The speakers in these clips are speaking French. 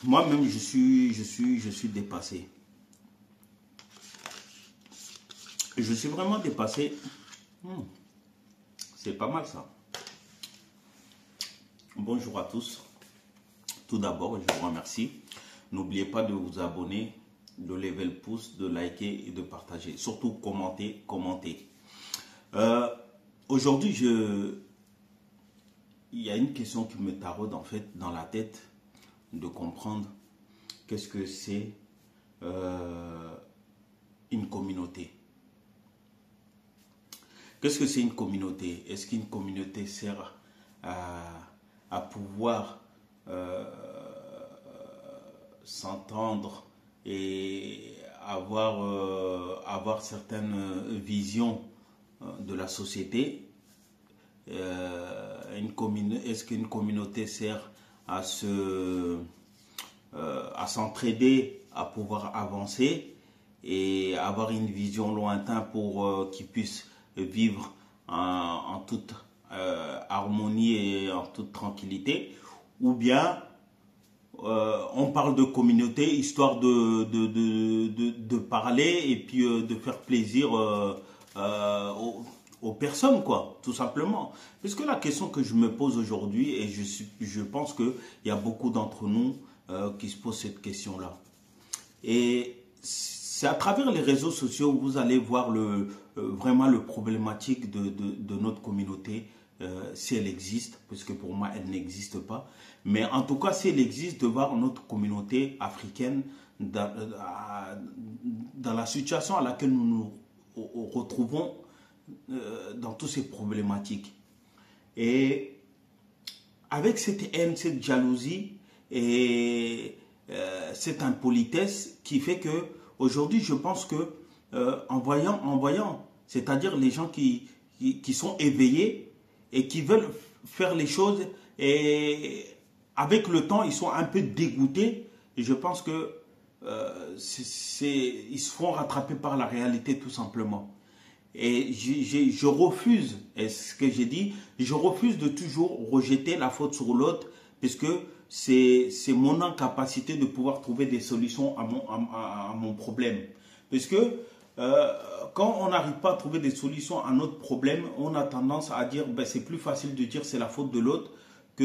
Moi-même, je suis dépassé. Je suis vraiment dépassé. C'est pas mal ça. Bonjour à tous. Tout d'abord, je vous remercie. N'oubliez pas de vous abonner, de lever le pouce, de liker et de partager. Surtout commenter. Aujourd'hui, il y a une question qui me taraude en fait dans la tête, de comprendre qu'est-ce que c'est une communauté. Qu'est-ce que c'est une communauté? Est-ce qu'une communauté sert à pouvoir s'entendre et avoir certaines visions de la société? Est-ce qu'une communauté sert à s'entraider, à pouvoir avancer et avoir une vision lointaine pour qu'ils puissent vivre en toute harmonie et en toute tranquillité? Ou bien on parle de communauté histoire de parler et puis de faire plaisir aux personnes, quoi, tout simplement. Parce que la question que je me pose aujourd'hui, et je pense qu'il y a beaucoup d'entre nous qui se posent cette question-là. Et c'est à travers les réseaux sociaux où vous allez voir vraiment le problématique de notre communauté, si elle existe, parce que pour moi, elle n'existe pas. Mais en tout cas, si elle existe, de voir notre communauté africaine dans la situation à laquelle nous nous retrouvons dans toutes ces problématiques. Et avec cette haine, cette jalousie et cette impolitesse qui fait que aujourd'hui, je pense que en voyant, c'est-à-dire les gens qui sont éveillés et qui veulent faire les choses, et avec le temps, ils sont un peu dégoûtés. Et je pense que ils se font rattraper par la réalité, tout simplement. Et je refuse, et ce que j'ai dit, je refuse de toujours rejeter la faute sur l'autre, puisque c'est mon incapacité de pouvoir trouver des solutions à mon problème. Parce que quand on n'arrive pas à trouver des solutions à notre problème, on a tendance à dire, ben, c'est plus facile de dire c'est la faute de l'autre que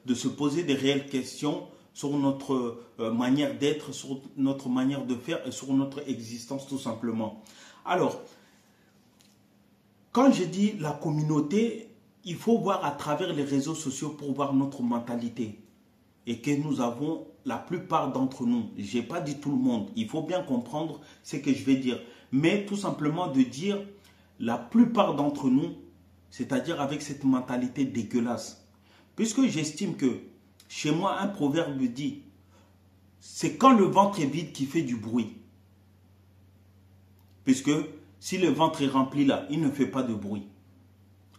de se poser des réelles questions sur notre manière d'être, sur notre manière de faire et sur notre existence, tout simplement. Alors, quand je dis la communauté, il faut voir à travers les réseaux sociaux pour voir notre mentalité. Et que nous avons, la plupart d'entre nous, je n'ai pas dit tout le monde, il faut bien comprendre ce que je vais dire. Mais tout simplement de dire la plupart d'entre nous, c'est-à-dire avec cette mentalité dégueulasse. Puisque j'estime que, chez moi, un proverbe dit, c'est quand le ventre est vide qui fait du bruit. Puisque si le ventre est rempli là, il ne fait pas de bruit.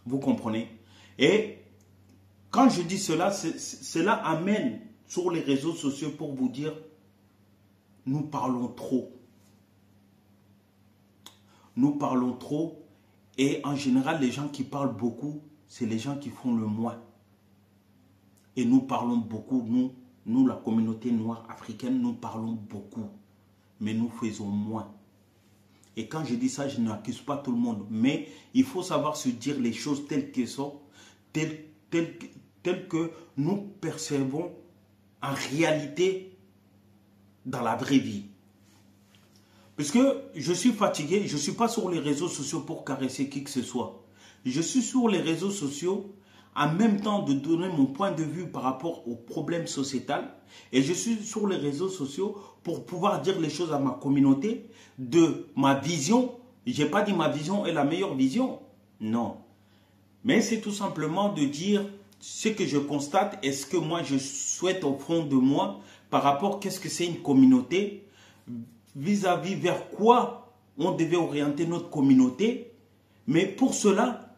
Vous comprenez? Et quand je dis cela, cela amène sur les réseaux sociaux pour vous dire, nous parlons trop. Nous parlons trop et en général, les gens qui parlent beaucoup, c'est les gens qui font le moins. Et nous parlons beaucoup, nous la communauté noire africaine, nous parlons beaucoup, mais nous faisons moins. Et quand je dis ça, je n'accuse pas tout le monde. Mais il faut savoir se dire les choses telles qu'elles sont, telles que nous percevons en réalité dans la vraie vie. Parce que je suis fatigué, je ne suis pas sur les réseaux sociaux pour caresser qui que ce soit. Je suis sur les réseaux sociaux en même temps de donner mon point de vue par rapport au problème sociétal. Et je suis sur les réseaux sociaux pour pouvoir dire les choses à ma communauté de ma vision. Je n'ai pas dit ma vision est la meilleure vision. Non. Mais c'est tout simplement de dire ce que je constate et ce que moi je souhaite au fond de moi par rapport à qu'est-ce que c'est une communauté, vis-à-vis vers quoi on devait orienter notre communauté. Mais pour cela,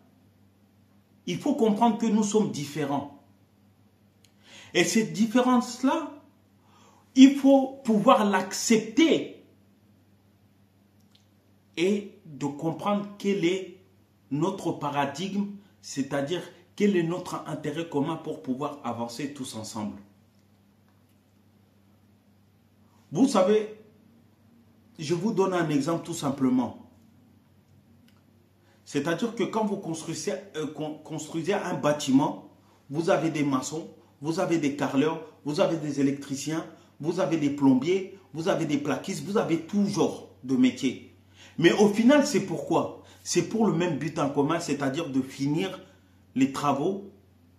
il faut comprendre que nous sommes différents. Et cette différence-là, il faut pouvoir l'accepter et de comprendre quel est notre paradigme, c'est-à-dire quel est notre intérêt commun pour pouvoir avancer tous ensemble. Vous savez, je vous donne un exemple tout simplement. C'est-à-dire que quand vous construisez un bâtiment, vous avez des maçons, vous avez des carreleurs, vous avez des électriciens, vous avez des plombiers, vous avez des plaquistes, vous avez tout genre de métiers. Mais au final, c'est pourquoi? C'est pour le même but en commun, c'est-à-dire de finir les travaux,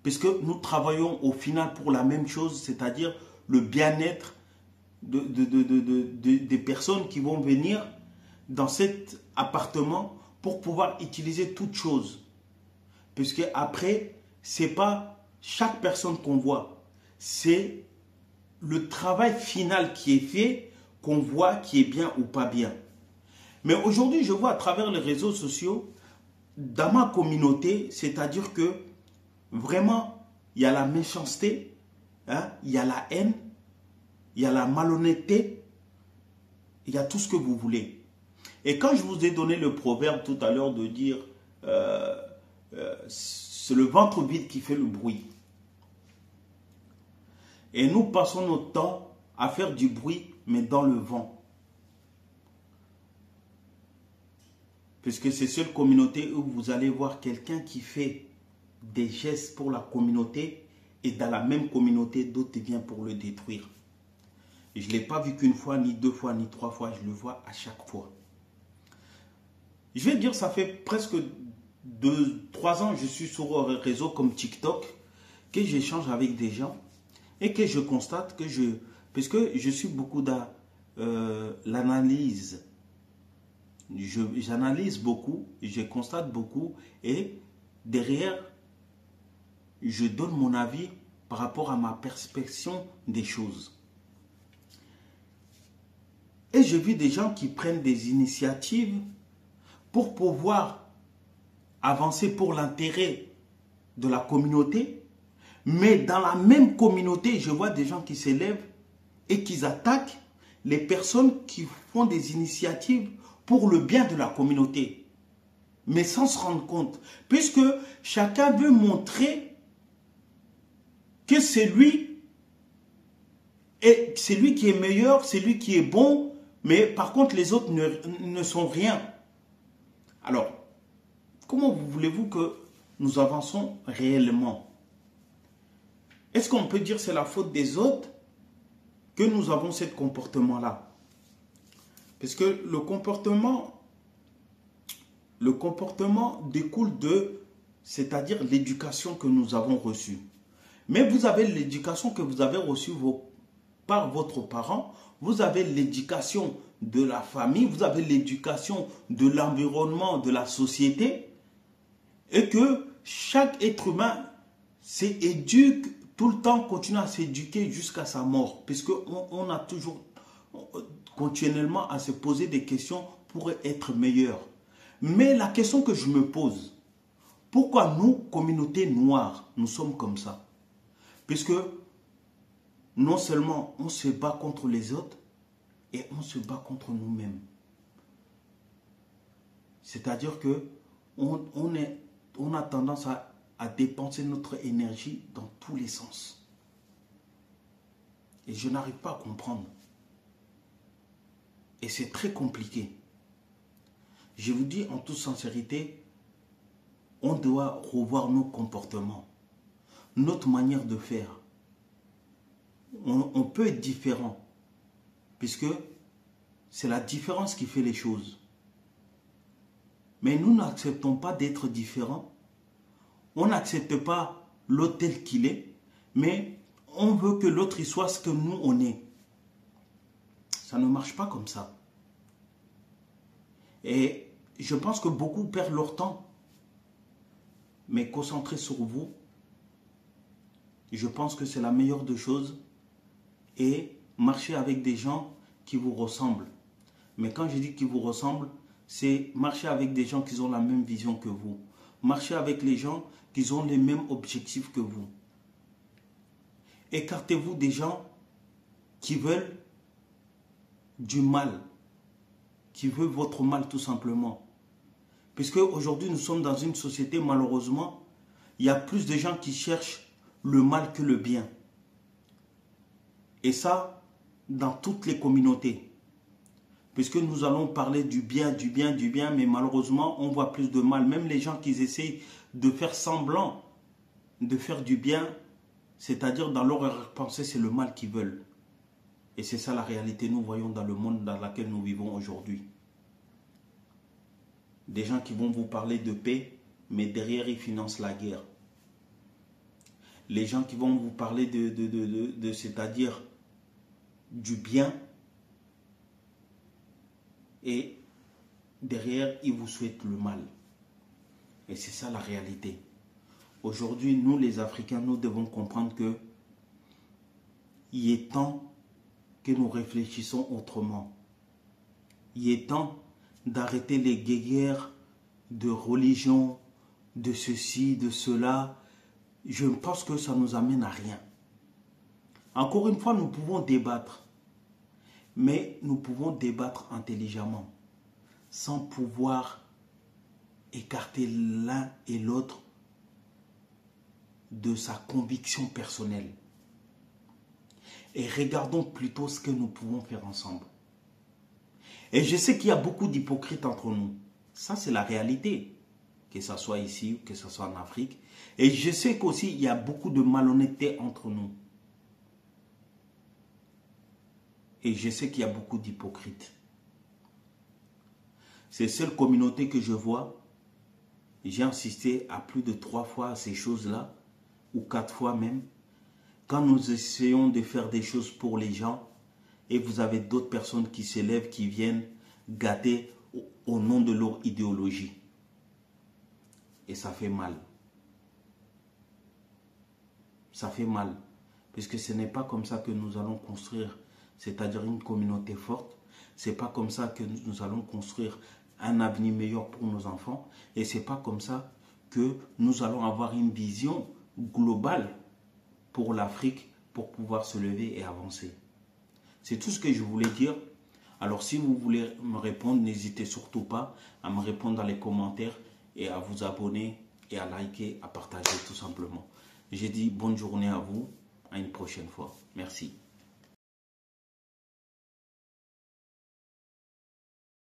puisque nous travaillons au final pour la même chose, c'est-à-dire le bien-être des personnes qui vont venir dans cet appartement pour pouvoir utiliser toutes choses. Puisque après, ce n'est pas chaque personne qu'on voit, c'est le travail final qui est fait qu'on voit qui est bien ou pas bien. Mais aujourd'hui, je vois à travers les réseaux sociaux, dans ma communauté, c'est-à-dire que vraiment, il y a la méchanceté, hein, il y a la haine, il y a la malhonnêteté, il y a tout ce que vous voulez. Et quand je vous ai donné le proverbe tout à l'heure de dire c'est le ventre vide qui fait le bruit. Et nous passons notre temps à faire du bruit, mais dans le vent. Puisque c'est seule communauté où vous allez voir quelqu'un qui fait des gestes pour la communauté et dans la même communauté, d'autres viennent pour le détruire. Et je ne l'ai pas vu qu'une fois, ni deux fois, ni trois fois, je le vois à chaque fois. Je vais dire, ça fait presque 2-3 ans que je suis sur un réseau comme TikTok, que j'échange avec des gens et que je constate que puisque je suis beaucoup dans l'analyse, j'analyse beaucoup, je constate beaucoup et derrière, je donne mon avis par rapport à ma perception des choses. Et je vis des gens qui prennent des initiatives pour pouvoir avancer pour l'intérêt de la communauté, mais dans la même communauté, je vois des gens qui s'élèvent et qui attaquent les personnes qui font des initiatives pour le bien de la communauté, mais sans se rendre compte, puisque chacun veut montrer que c'est lui qui est meilleur, c'est lui qui est bon, mais par contre les autres ne sont rien. Alors, comment voulez-vous que nous avançons réellement? Est-ce qu'on peut dire que c'est la faute des autres que nous avons ce comportement-là? Parce que le comportement découle de, c'est-à-dire l'éducation que nous avons reçue. Mais vous avez l'éducation que vous avez reçue par votre parent, vous avez l'éducation de la famille, vous avez l'éducation de l'environnement, de la société, et que chaque être humain s'éduque tout le temps, continue à s'éduquer jusqu'à sa mort, puisqu'on a toujours continuellement à se poser des questions pour être meilleur. Mais la question que je me pose, pourquoi nous, communauté noire, nous sommes comme ça? Puisque non seulement on se bat contre les autres, et on se bat contre nous-mêmes. C'est-à-dire que on a tendance à dépenser notre énergie dans tous les sens. Et je n'arrive pas à comprendre. Et c'est très compliqué. Je vous dis en toute sincérité, on doit revoir nos comportements, notre manière de faire. On peut être différent, puisque c'est la différence qui fait les choses. Mais nous n'acceptons pas d'être différents. On n'accepte pas l'autre tel qu'il est, mais on veut que l'autre soit ce que nous on est. Ça ne marche pas comme ça. Et je pense que beaucoup perdent leur temps. Mais concentrer sur vous, je pense que c'est la meilleure des choses. Et marcher avec des gens qui vous ressemblent. Mais quand je dis qui vous ressemblent, c'est marcher avec des gens qui ont la même vision que vous. Marcher avec les gens qui ont les mêmes objectifs que vous. Écartez-vous des gens qui veulent du mal, qui veulent votre mal tout simplement. Puisque aujourd'hui nous sommes dans une société, malheureusement, il y a plus de gens qui cherchent le mal que le bien. Et ça, dans toutes les communautés. Puisque nous allons parler du bien, mais malheureusement, on voit plus de mal. Même les gens qui essayent de faire semblant de faire du bien, c'est-à-dire dans leur pensée, c'est le mal qu'ils veulent. Et c'est ça la réalité, nous voyons dans le monde dans lequel nous vivons aujourd'hui. Des gens qui vont vous parler de paix, mais derrière, ils financent la guerre. Les gens qui vont vous parler de c'est-à-dire du bien, et derrière, ils vous souhaitent le mal. Et c'est ça la réalité. Aujourd'hui, nous les Africains, nous devons comprendre que il est temps que nous réfléchissons autrement. Il est temps d'arrêter les guerres de religion, de ceci, de cela. Je pense que ça nous amène à rien. Encore une fois, nous pouvons débattre. Mais nous pouvons débattre intelligemment, sans pouvoir écarter l'un et l'autre de sa conviction personnelle. Et regardons plutôt ce que nous pouvons faire ensemble. Et je sais qu'il y a beaucoup d'hypocrites entre nous. Ça, c'est la réalité. Que ce soit ici ou que ce soit en Afrique. Et je sais qu'aussi, il y a beaucoup de malhonnêteté entre nous. Et je sais qu'il y a beaucoup d'hypocrites. Ces seules communautés que je vois, j'ai insisté à plus de 3 fois à ces choses-là, ou 4 fois même. Quand nous essayons de faire des choses pour les gens, et vous avez d'autres personnes qui s'élèvent, qui viennent gâter au nom de leur idéologie. Et ça fait mal. Ça fait mal. Puisque ce n'est pas comme ça que nous allons construire, c'est-à-dire une communauté forte. Ce n'est pas comme ça que nous allons construire un avenir meilleur pour nos enfants. Et ce n'est pas comme ça que nous allons avoir une vision globale pour l'Afrique pour pouvoir se lever et avancer. C'est tout ce que je voulais dire. Alors si vous voulez me répondre, n'hésitez surtout pas à me répondre dans les commentaires et à vous abonner et à liker, à partager tout simplement. J'ai dit bonne journée à vous, à une prochaine fois. Merci.